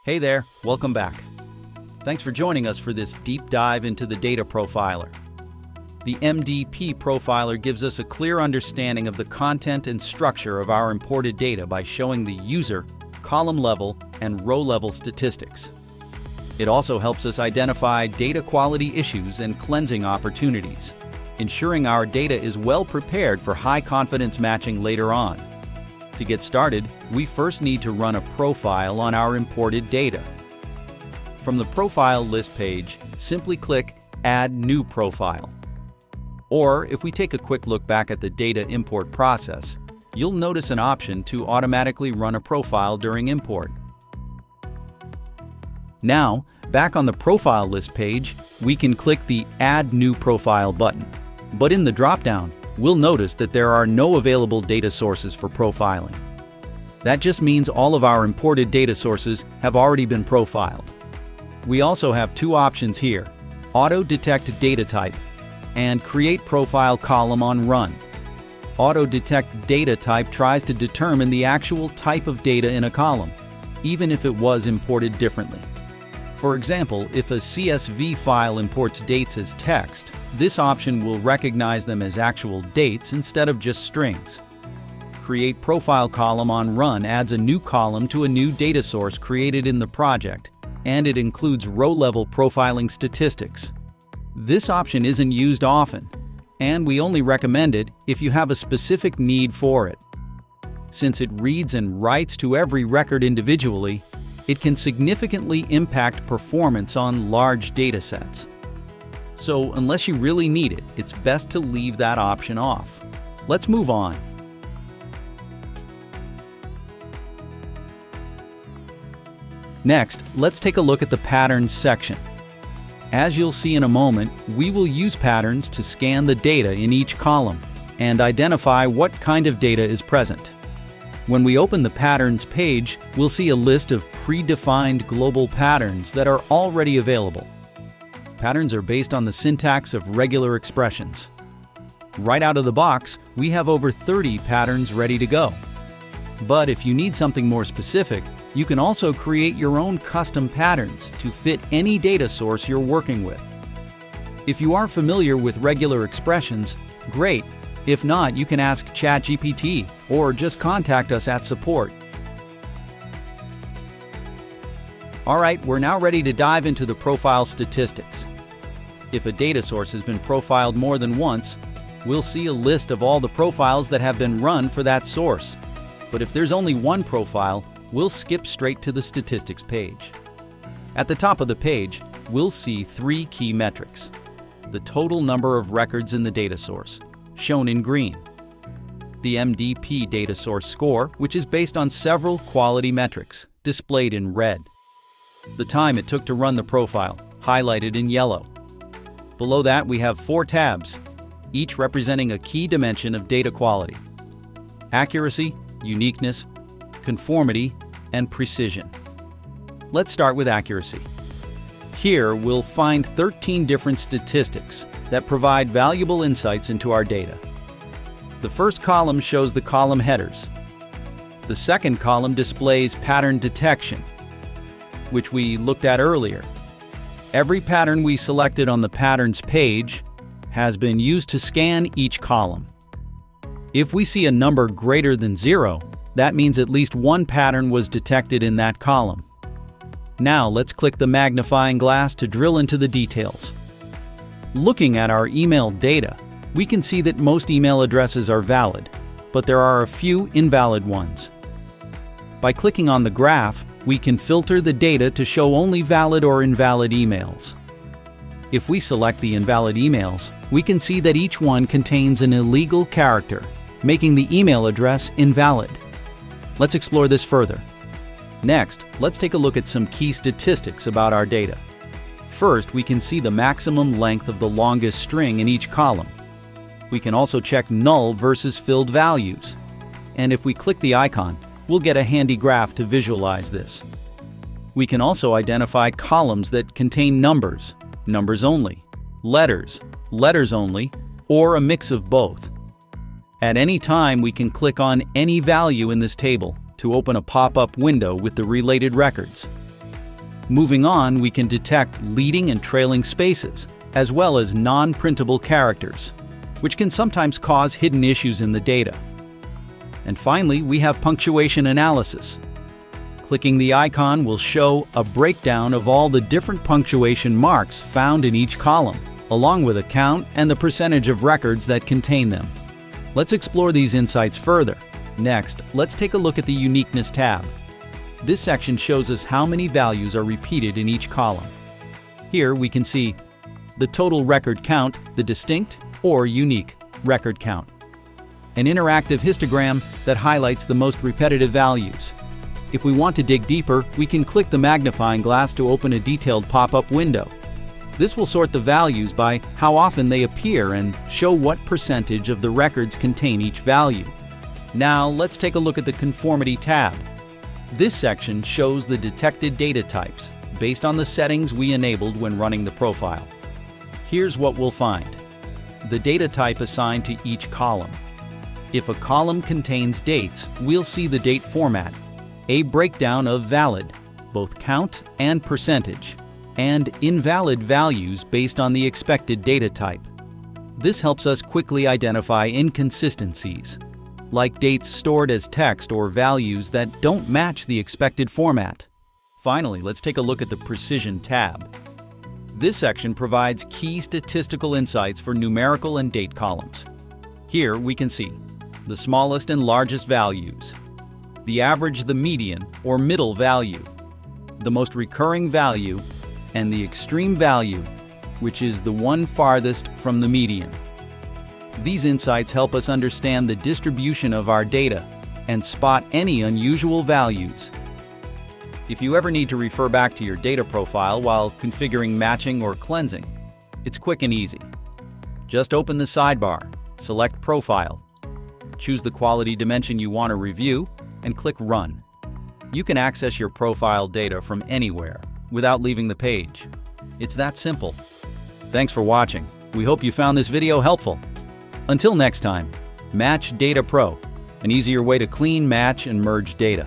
Hey there, welcome back. Thanks for joining us for this deep dive into the data profiler. The MDP profiler gives us a clear understanding of the content and structure of our imported data by showing the user, column level, and row level statistics. It also helps us identify data quality issues and cleansing opportunities, ensuring our data is well prepared for high confidence matching later on. To get started, we first need to run a profile on our imported data. From the Profile List page, simply click Add New Profile. Or, if we take a quick look back at the data import process, you'll notice an option to automatically run a profile during import. Now, back on the Profile List page, we can click the Add New Profile button. But in the drop-down, we'll notice that there are no available data sources for profiling. That just means all of our imported data sources have already been profiled. We also have two options here: Auto Detect Data Type and Create Profile Column on Run. Auto Detect Data Type tries to determine the actual type of data in a column, even if it was imported differently. For example, if a CSV file imports dates as text, this option will recognize them as actual dates instead of just strings. Create Profile Column on Run adds a new column to a new data source created in the project, and it includes row-level profiling statistics. This option isn't used often, and we only recommend it if you have a specific need for it. Since it reads and writes to every record individually, it can significantly impact performance on large data sets. So unless you really need it, it's best to leave that option off. Let's move on. Next, let's take a look at the Patterns section. As you'll see in a moment, we will use patterns to scan the data in each column and identify what kind of data is present. When we open the Patterns page, we'll see a list of predefined global patterns that are already available. Patterns are based on the syntax of regular expressions. Right out of the box, we have over 30 patterns ready to go. But if you need something more specific, you can also create your own custom patterns to fit any data source you're working with. If you are familiar with regular expressions, great. If not, you can ask ChatGPT or just contact us at support. Alright, we're now ready to dive into the profile statistics. If a data source has been profiled more than once, we'll see a list of all the profiles that have been run for that source. But if there's only one profile, we'll skip straight to the statistics page. At the top of the page, we'll see three key metrics: the total number of records in the data source, shown in green; the MDP data source score, which is based on several quality metrics, displayed in red; the time it took to run the profile, highlighted in yellow. Below that, we have 4 tabs, each representing a key dimension of data quality: accuracy, uniqueness, conformity, and precision. Let's start with accuracy. Here, we'll find 13 different statistics that provide valuable insights into our data. The first column shows the column headers. The second column displays pattern detection, which we looked at earlier. Every pattern we selected on the Patterns page has been used to scan each column. If we see a number greater than 0, that means at least one pattern was detected in that column. Now let's click the magnifying glass to drill into the details. Looking at our email data, we can see that most email addresses are valid, but there are a few invalid ones. By clicking on the graph, we can filter the data to show only valid or invalid emails. If we select the invalid emails, we can see that each one contains an illegal character, making the email address invalid. Let's explore this further. Next, let's take a look at some key statistics about our data. First, we can see the maximum length of the longest string in each column. We can also check null versus filled values. And if we click the icon, we'll get a handy graph to visualize this. We can also identify columns that contain numbers, numbers only, letters, letters only, or a mix of both. At any time, we can click on any value in this table to open a pop-up window with the related records. Moving on, we can detect leading and trailing spaces, as well as non-printable characters, which can sometimes cause hidden issues in the data. And finally, we have punctuation analysis. Clicking the icon will show a breakdown of all the different punctuation marks found in each column, along with a count and the percentage of records that contain them. Let's explore these insights further. Next, let's take a look at the Uniqueness tab. This section shows us how many values are repeated in each column. Here we can see the total record count, the distinct or unique record count, an interactive histogram that highlights the most repetitive values. If we want to dig deeper, we can click the magnifying glass to open a detailed pop-up window. This will sort the values by how often they appear and show what percentage of the records contain each value. Now let's take a look at the Conformity tab. This section shows the detected data types based on the settings we enabled when running the profile. Here's what we'll find: the data type assigned to each column. If a column contains dates, we'll see the date format, a breakdown of valid, both count and percentage, and invalid values based on the expected data type. This helps us quickly identify inconsistencies, like dates stored as text or values that don't match the expected format. Finally, let's take a look at the Precision tab. This section provides key statistical insights for numerical and date columns. Here we can see the smallest and largest values, the average, the median or middle value, the most recurring value, and the extreme value, which is the one farthest from the median. These insights help us understand the distribution of our data and spot any unusual values. If you ever need to refer back to your data profile while configuring matching or cleansing, it's quick and easy. Just open the sidebar, select Profile, choose the quality dimension you want to review, and click Run. You can access your profile data from anywhere without leaving the page. It's that simple. Thanks for watching. We hope you found this video helpful. Until next time, Match Data Pro, an easier way to clean, match, and merge data.